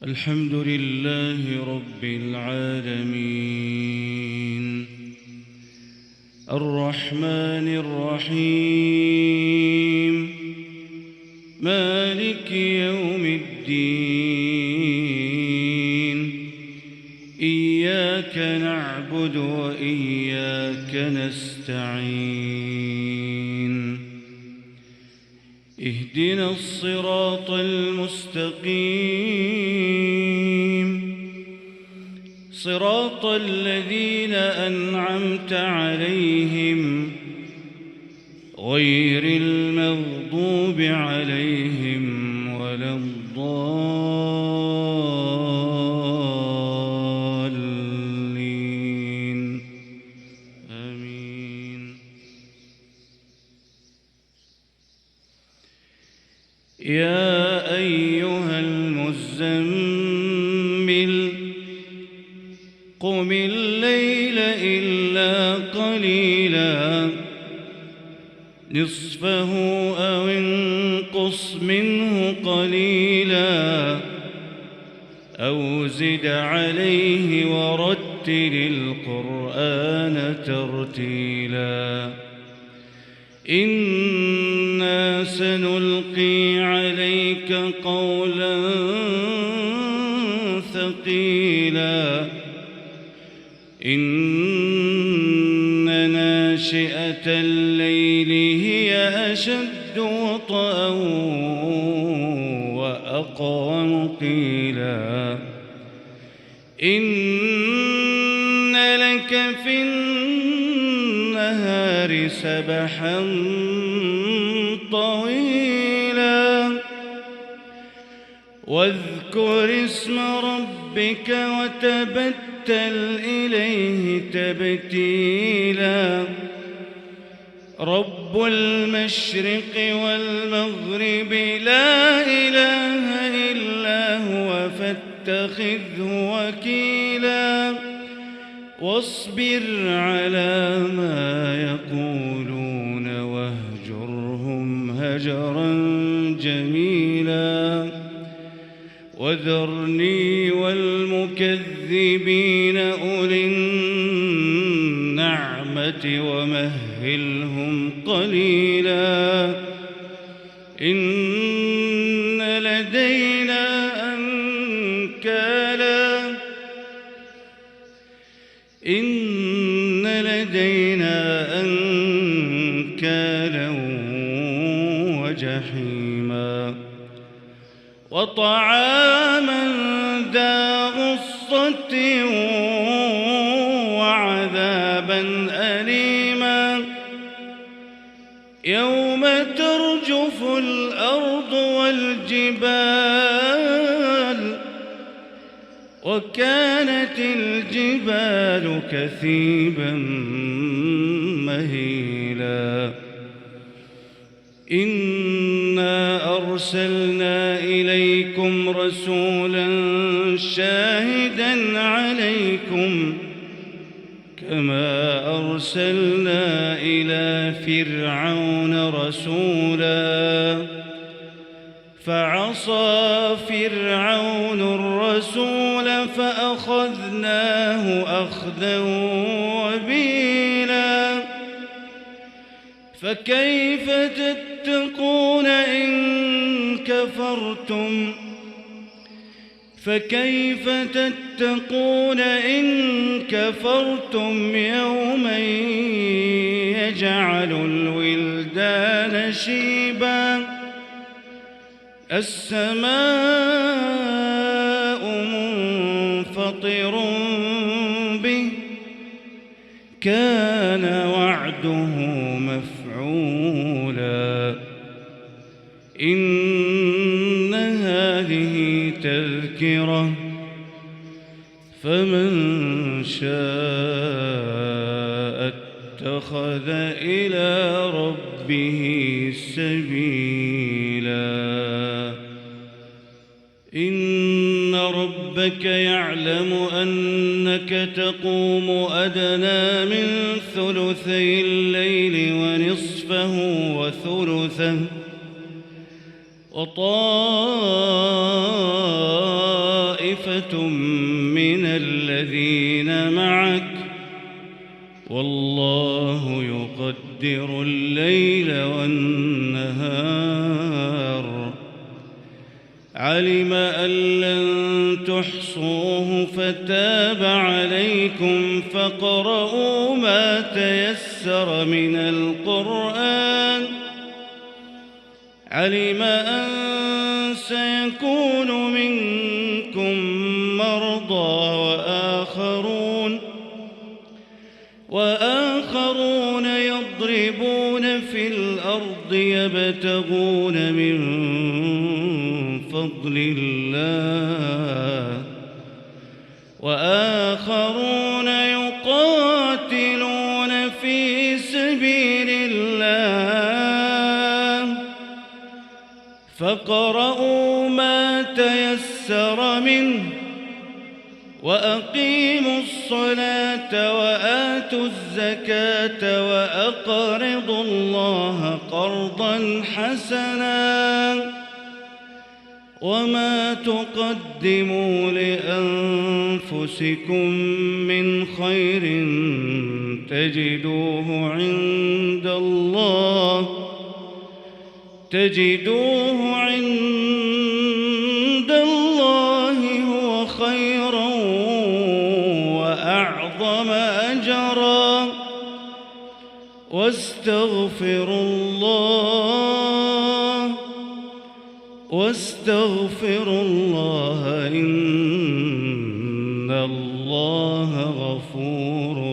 الحمد لله رب العالمين الرحمن الرحيم مالك يوم الدين إياك نعبد وإياك نستعين اهدنا الصراط المستقيم صراط الذين أنعمت عليهم غير المغضوب عليهم ولا الضالين آمين. يا أيها المزمل قم الليل إلا قليلا نصفه أو انقص منه قليلا أو زد عليه ورتل القرآن ترتيلا إنا سنلقي عليك قولا ثقيلا إن ناشئة الليل هي أشد وطئا وأقوم قيلا إن لك في النهار سبحا طويلا واذكر اسم ربك وتبتل إليه تبتيلا رب المشرق والمغرب لا إله إلا هو فاتخذه وكيلا واصبر على ما يقولون واهجرهم هجرا جميلا وذرني والمكذبين أولي النعمة ومهلهم قليلا إن لدينا أنكالا وجحيما وطعاما ذا غصة وعذابا أليما يوم ترجف الأرض والجبال وكانت الجبال كثيبا مهيلا إنا أرسلنا إليكم رسولا شاهدا عليكم كما أرسلنا إلى فرعون رسولا فعصى فرعون الرسول فأخذناه أخذا وبيلا فكيف تتقون إن كفرتم يوما يجعل الولدان شيبا السماء منفطر به كان وعده مفعولا إن هذه تذكرة فمن شاء اتخذ إلى ربه سبيلا إن ربك يعلم أنك تقوم أدنى من ثلثي الليل ونصفه وثلثه وطائفة طائفة من الذين معك والله يقدر الليل والنهار علم أن لن تحصوه فتاب عليكم فاقرؤوا ما تيسر من القرآن علم أن سيكون منكم مرضى وآخرون يضربون في الأرض يبتغون من فضل الله وآخرون يقاتلون في سبيل الله فاقرؤوا ما تيسر منه وأقيموا الصلاة وآتوا الزكاة وأقرضوا الله قرضا حسنا وما تقدموا لأنفسكم من خير تجدوه عند الله هو خيرا وأعظم أجرا واستغفروا الله إن الله غفور